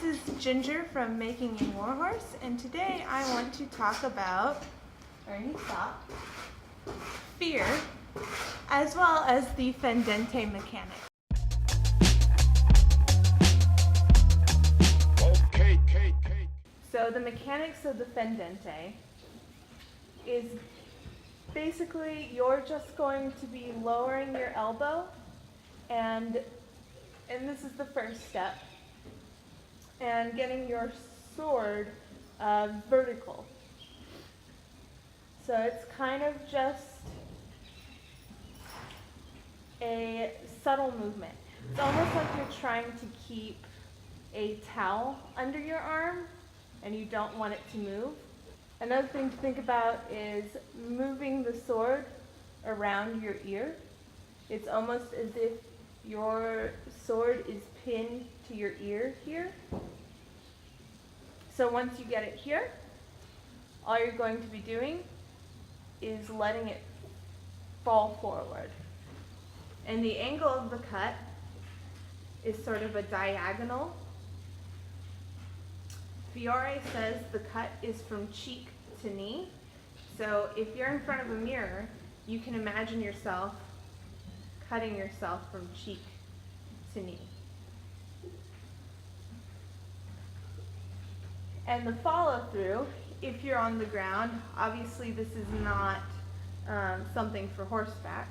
this is Ginger from Making a Warhorse, and today I want to talk about, Ernie, stop, fear, as well as the Fendente mechanic. So the mechanics of the Fendente is basically you're just going to be lowering your elbow, and this is the first step, and getting your sword vertical. So it's kind of just a subtle movement. It's almost like you're trying to keep a towel under your arm and you don't want it to move. Another thing to think about is moving the sword around your ear. It's almost as if your sword is pinned to your ear here. So once you get it here, all you're going to be doing is letting it fall forward. And the angle of the cut is sort of a diagonal. Fiore says the cut is from cheek to knee. So if you're in front of a mirror, you can imagine yourself cutting yourself from cheek to knee. And the follow through, if you're on the ground, obviously this is not something for horseback,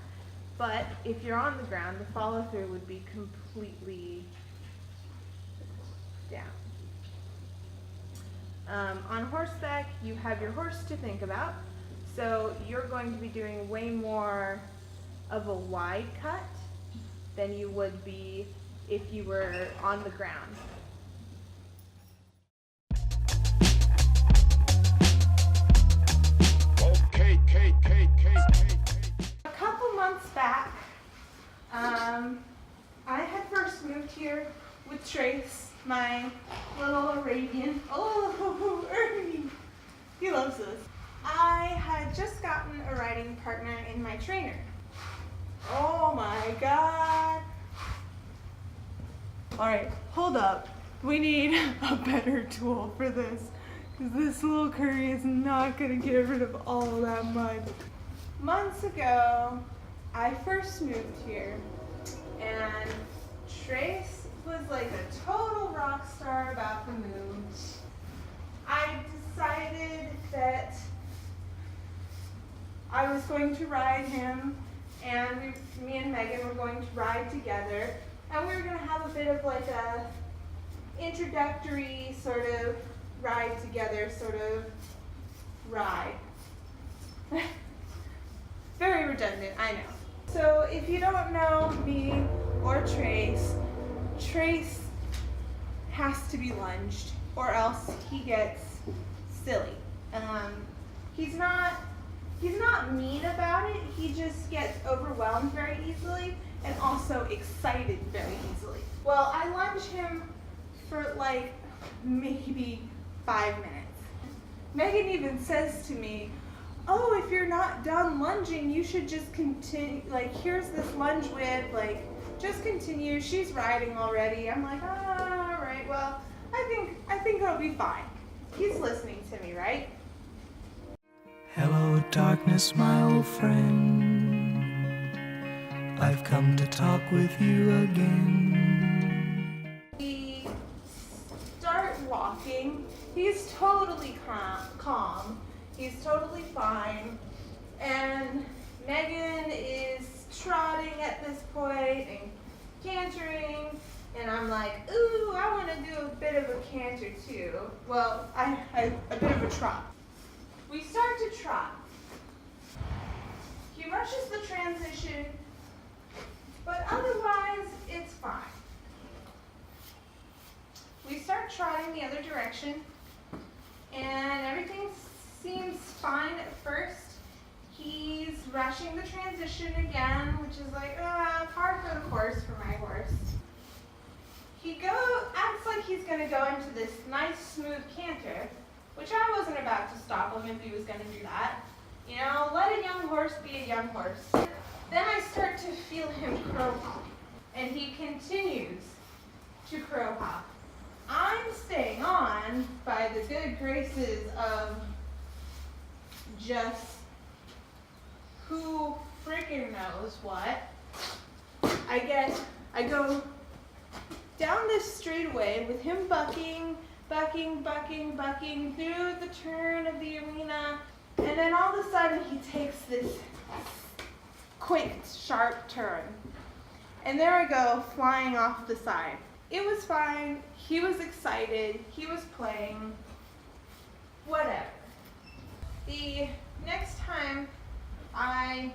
but if you're on the ground, the follow through would be completely down. On horseback, you have your horse to think about, so you're going to be doing way more of a wide cut than you would be if you were on the ground. A couple months back, I had first moved here with Trace, my little Arabian. Oh, Ernie! He loves this. I had just gotten a riding partner in my trainer. Oh my God. All right, hold up. We need a better tool for this, because this little curry is not gonna get rid of all of that mud. Months ago, I first moved here, and Trace was like a total rock star about the move. I decided that I was going to ride him, and me and Megan were going to ride together, and we were going to have a bit of like a introductory sort of ride together sort of ride. Very redundant, I know. So if you don't know me or Trace, Trace has to be lunged or else he gets silly. He's not mean about it, he just gets overwhelmed very easily and also excited very easily. Well, I lunge him for like maybe 5 minutes. Megan even says to me, oh, if you're not done lunging, you should just continue, like here's this lunge whip, like just continue, she's riding already. I'm like, all right, well, I think I'll be fine. He's listening to me, right? Hello, darkness, my old friend. I've come to talk with you again. We start walking. He's totally calm. He's totally fine. And Megan is trotting at this point and cantering. And I'm like, ooh, I want to do a bit of a canter too. Well, a bit of a trot. We start to trot. He rushes the transition, but otherwise it's fine. We start trotting the other direction, and everything seems fine at first. He's rushing the transition again, which is like, par for the course for my horse. He acts like he's going to go into this nice smooth canter, which I wasn't about to stop him if he was going to do that. You know, let a young horse be a young horse. Then I start to feel him crow hop, and he continues to crow hop. I'm staying on by the good graces of just who freaking knows what. I go down this straightaway with him bucking through the turn of the arena, and then all of a sudden he takes this quick, sharp turn. And there I go, flying off the side. It was fine, he was excited, he was playing, whatever. The next time I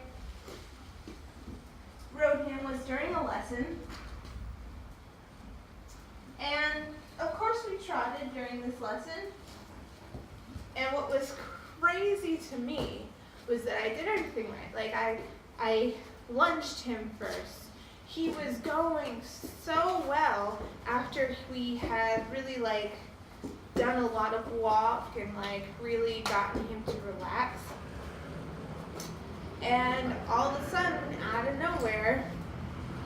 rode him was during a lesson. And of course we trotted during this lesson. And what was crazy to me was that I did everything right. Like I lunged him first. He was going so well after we had really like done a lot of walk and like really gotten him to relax. And all of a sudden, out of nowhere,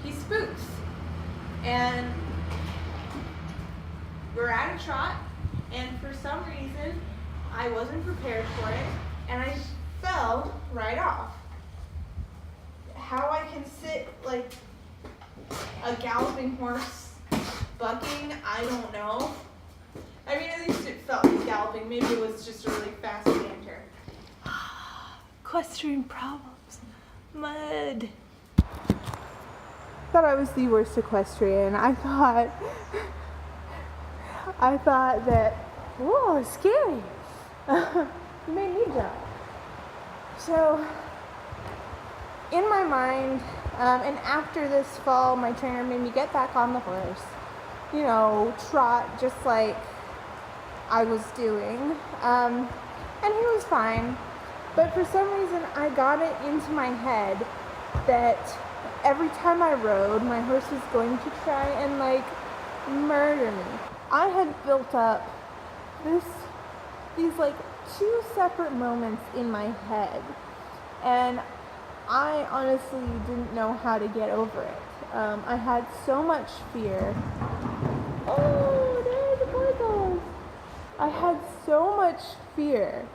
he spooks. And we're at a trot, and for some reason, I wasn't prepared for it, and I fell right off. How I can sit like a galloping horse bucking, I don't know. I mean, at least it felt like galloping. Maybe it was just a really fast canter. Equestrian problems. Mud. Thought I was the worst equestrian. I thought that, whoa, it's scary. You made me jump. So, in my mind, and after this fall, my trainer made me get back on the horse, you know, trot just like I was doing, and he was fine. But for some reason, I got it into my head that every time I rode, my horse was going to try and like murder me. I had built up these like two separate moments in my head, and I honestly didn't know how to get over it. I had so much fear. Oh, there the boy goes. I had so much fear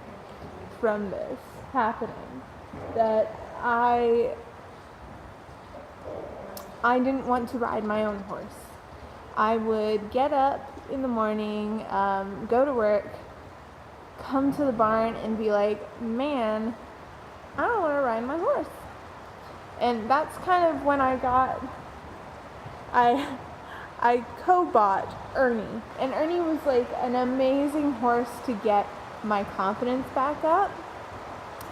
from this happening that I didn't want to ride my own horse. I would get up in the morning, go to work, come to the barn and be like, man, I don't want to ride my horse. And that's kind of when I co-bought Ernie. And Ernie was like an amazing horse to get my confidence back up.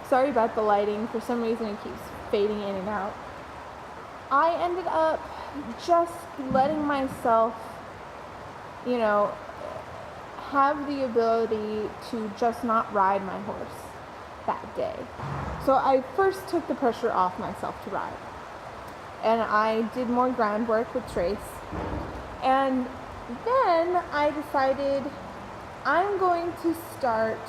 Sorry about the lighting. For some reason it keeps fading in and out. I ended up just letting myself, you know, have the ability to just not ride my horse that day. So I first took the pressure off myself to ride. And I did more groundwork with Trace. And then I decided I'm going to start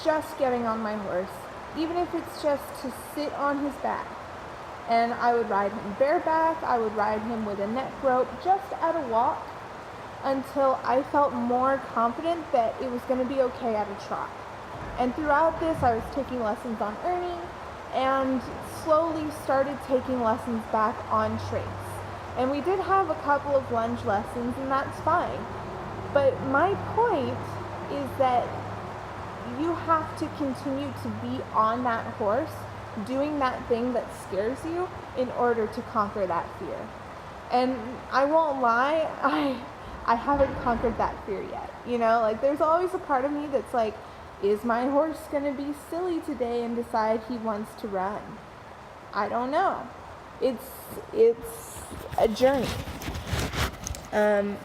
just getting on my horse, even if it's just to sit on his back. And I would ride him bareback, I would ride him with a neck rope, just at a walk, until I felt more confident that it was going to be okay at a trot. And throughout this, I was taking lessons on Ernie, and slowly started taking lessons back on Trace. And we did have a couple of lunge lessons, and that's fine. But my point is that you have to continue to be on that horse, doing that thing that scares you in order to conquer that fear. And I won't lie, I haven't conquered that fear yet. You know, like there's always a part of me that's like, is my horse going to be silly today and decide he wants to run? I don't know. It's a journey. And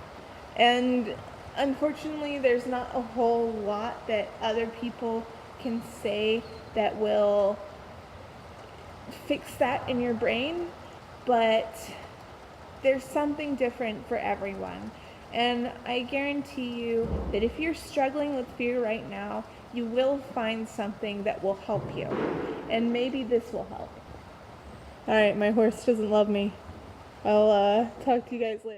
unfortunately, there's not a whole lot that other people can say that will fix that in your brain, but there's something different for everyone. And I guarantee you that if you're struggling with fear right now, you will find something that will help you. And maybe this will help. All right, my horse doesn't love me. I'll talk to you guys later.